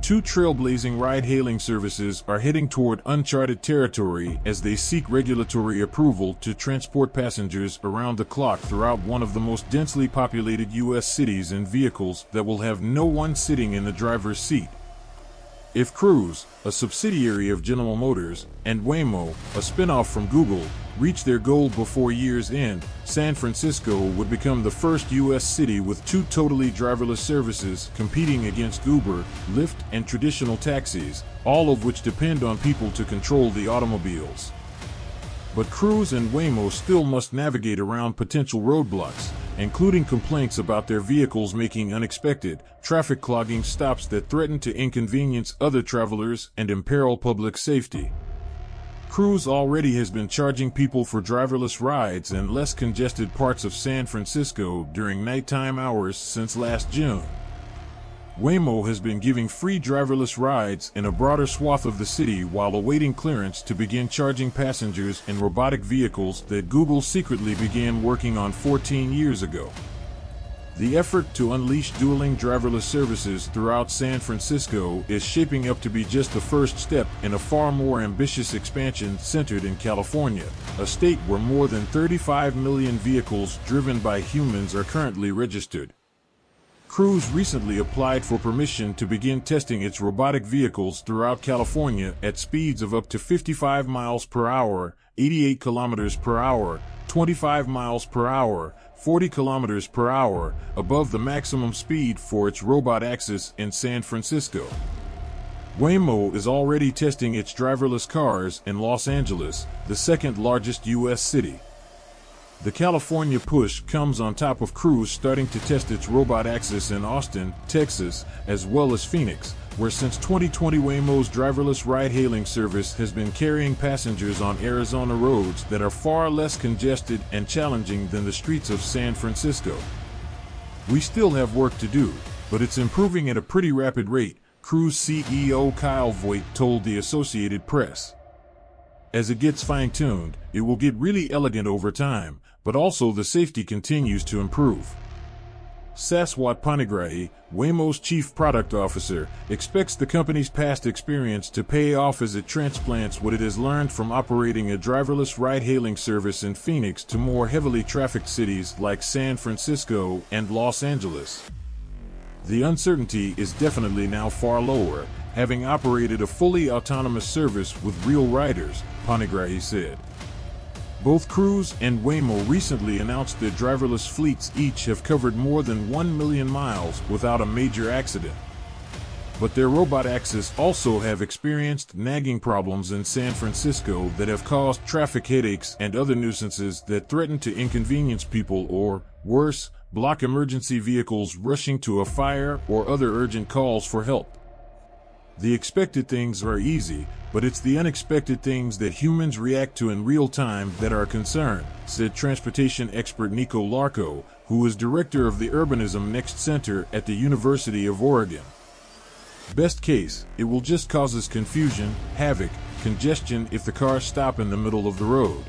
two trailblazing ride-hailing services are heading toward uncharted territory as they seek regulatory approval to transport passengers around the clock throughout one of the most densely populated U.S. cities in vehicles that will have no one sitting in the driver's seat. If Cruise, a subsidiary of General Motors, and Waymo, a spinoff from Google, reach their goal before year's end, San Francisco would become the first U.S. city with two totally driverless services competing against Uber, Lyft, and traditional taxis, all of which depend on people to control the automobiles. But Cruise and Waymo still must navigate around potential roadblocks, including complaints about their vehicles making unexpected, traffic-clogging stops that threaten to inconvenience other travelers and imperil public safety. Cruise already has been charging people for driverless rides in less congested parts of San Francisco during nighttime hours since last June. Waymo has been giving free driverless rides in a broader swath of the city while awaiting clearance to begin charging passengers in robotic vehicles that Google secretly began working on 14 years ago. The effort to unleash dueling driverless services throughout San Francisco is shaping up to be just the first step in a far more ambitious expansion centered in California, a state where more than 35 million vehicles driven by humans are currently registered. Cruise recently applied for permission to begin testing its robotic vehicles throughout California at speeds of up to 55 miles per hour, 88 kilometers per hour, 25 miles per hour, 40 kilometers per hour, above the maximum speed for its Robotaxis in San Francisco. Waymo is already testing its driverless cars in Los Angeles, the second largest U.S. city. The California push comes on top of Cruise starting to test its Robotaxis in Austin, Texas, as well as Phoenix, where since 2020 Waymo's driverless ride-hailing service has been carrying passengers on Arizona roads that are far less congested and challenging than the streets of San Francisco. "We still have work to do, but it's improving at a pretty rapid rate," Cruise CEO Kyle Voigt told the Associated Press. "As it gets fine-tuned, it will get really elegant over time, but also the safety continues to improve." Saswat Panigrahi, Waymo's chief product officer, expects the company's past experience to pay off as it transplants what it has learned from operating a driverless ride-hailing service in Phoenix to more heavily trafficked cities like San Francisco and Los Angeles. "The uncertainty is definitely now far lower, having operated a fully autonomous service with real riders," Panigrahi said. Both Cruise and Waymo recently announced their driverless fleets each have covered more than 1 million miles without a major accident. But their Robotaxis also have experienced nagging problems in San Francisco that have caused traffic headaches and other nuisances that threaten to inconvenience people or, worse, block emergency vehicles rushing to a fire or other urgent calls for help. "The expected things are easy, but it's the unexpected things that humans react to in real time that are a concern," said transportation expert Nico Larco, who is director of the Urbanism Next Center at the University of Oregon. "Best case, it will just cause us confusion, havoc, congestion if the cars stop in the middle of the road.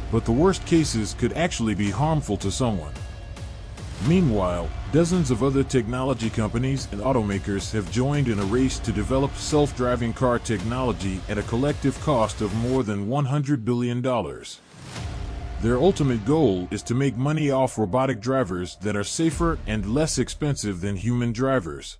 But the worst cases could actually be harmful to someone." Meanwhile, dozens of other technology companies and automakers have joined in a race to develop self-driving car technology at a collective cost of more than $100 billion. Their ultimate goal is to make money off robotic drivers that are safer and less expensive than human drivers.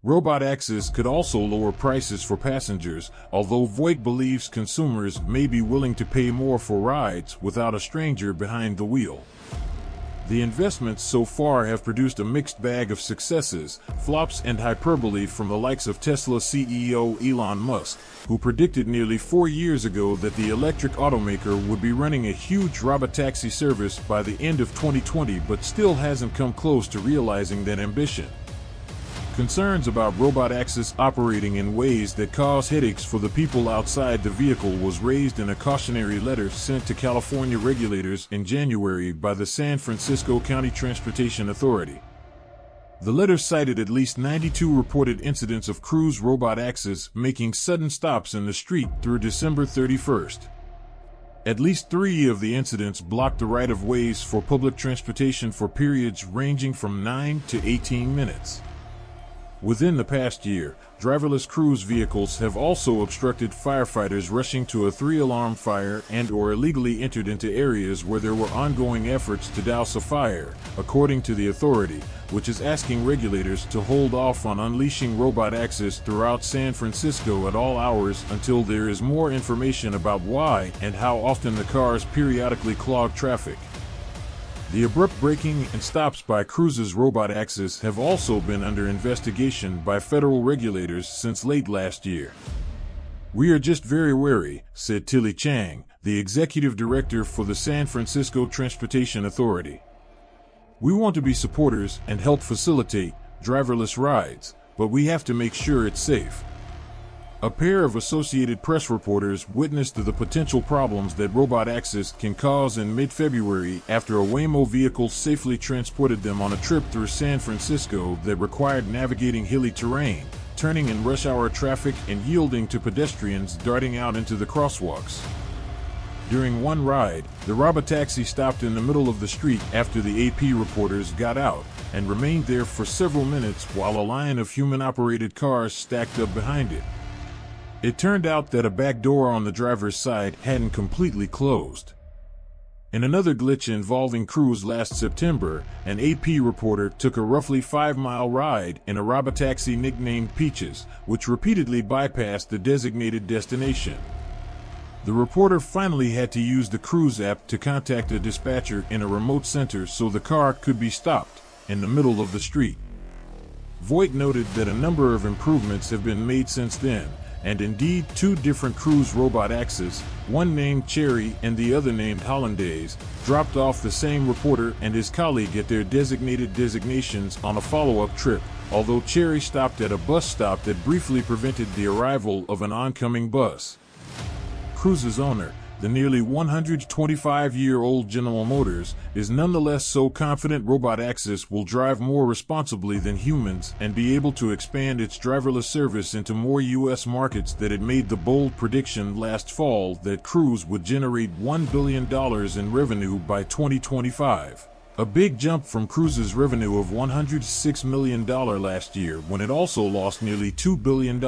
Robotaxis could also lower prices for passengers, although Voigt believes consumers may be willing to pay more for rides without a stranger behind the wheel. The investments so far have produced a mixed bag of successes, flops and hyperbole from the likes of Tesla CEO Elon Musk, who predicted nearly 4 years ago that the electric automaker would be running a huge robotaxi service by the end of 2020 but still hasn't come close to realizing that ambition. Concerns about Robotaxis operating in ways that cause headaches for the people outside the vehicle was raised in a cautionary letter sent to California regulators in January by the San Francisco County Transportation Authority. The letter cited at least 92 reported incidents of Cruise Robotaxis making sudden stops in the street through December 31st. At least 3 of the incidents blocked the right-of-ways for public transportation for periods ranging from 9 to 18 minutes. Within the past year, driverless cruise vehicles have also obstructed firefighters rushing to a 3-alarm fire and/or illegally entered into areas where there were ongoing efforts to douse a fire, according to the authority, which is asking regulators to hold off on unleashing Robotaxis throughout San Francisco at all hours until there is more information about why and how often the cars periodically clog traffic. The abrupt braking and stops by Cruise's Robotaxis have also been under investigation by federal regulators since late last year. "We are just very wary," said Tilly Chang, the executive director for the San Francisco Transportation Authority. "We want to be supporters and help facilitate driverless rides, but we have to make sure it's safe." A pair of Associated Press reporters witnessed the potential problems that Robotaxis can cause in mid-February after a Waymo vehicle safely transported them on a trip through San Francisco that required navigating hilly terrain, turning in rush hour traffic and yielding to pedestrians darting out into the crosswalks. During one ride, the Robotaxi stopped in the middle of the street after the AP reporters got out, and remained there for several minutes while a line of human-operated cars stacked up behind it. It turned out that a back door on the driver's side hadn't completely closed. In another glitch involving Cruise last September, an AP reporter took a roughly 5-mile ride in a Robotaxi nicknamed Peaches, which repeatedly bypassed the designated destination. The reporter finally had to use the Cruise app to contact a dispatcher in a remote center so the car could be stopped in the middle of the street. Voigt noted that a number of improvements have been made since then, and indeed 2 different Cruise Robotaxis, one named Cherry and the other named Hollandaise, dropped off the same reporter and his colleague at their designated designations on a follow-up trip, although Cherry stopped at a bus stop that briefly prevented the arrival of an oncoming bus. Cruise's owner, the nearly 125-year-old General Motors, is nonetheless so confident Robotaxis will drive more responsibly than humans and be able to expand its driverless service into more U.S. markets that it made the bold prediction last fall that Cruise would generate $1 billion in revenue by 2025. A big jump from Cruise's revenue of $106 million last year when it also lost nearly $2 billion.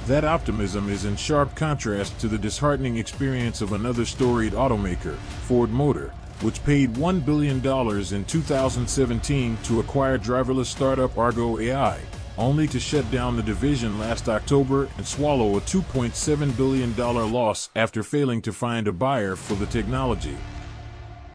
That optimism is in sharp contrast to the disheartening experience of another storied automaker, Ford Motor, which paid $1 billion in 2017 to acquire driverless startup Argo AI, only to shut down the division last October and swallow a $2.7 billion loss after failing to find a buyer for the technology.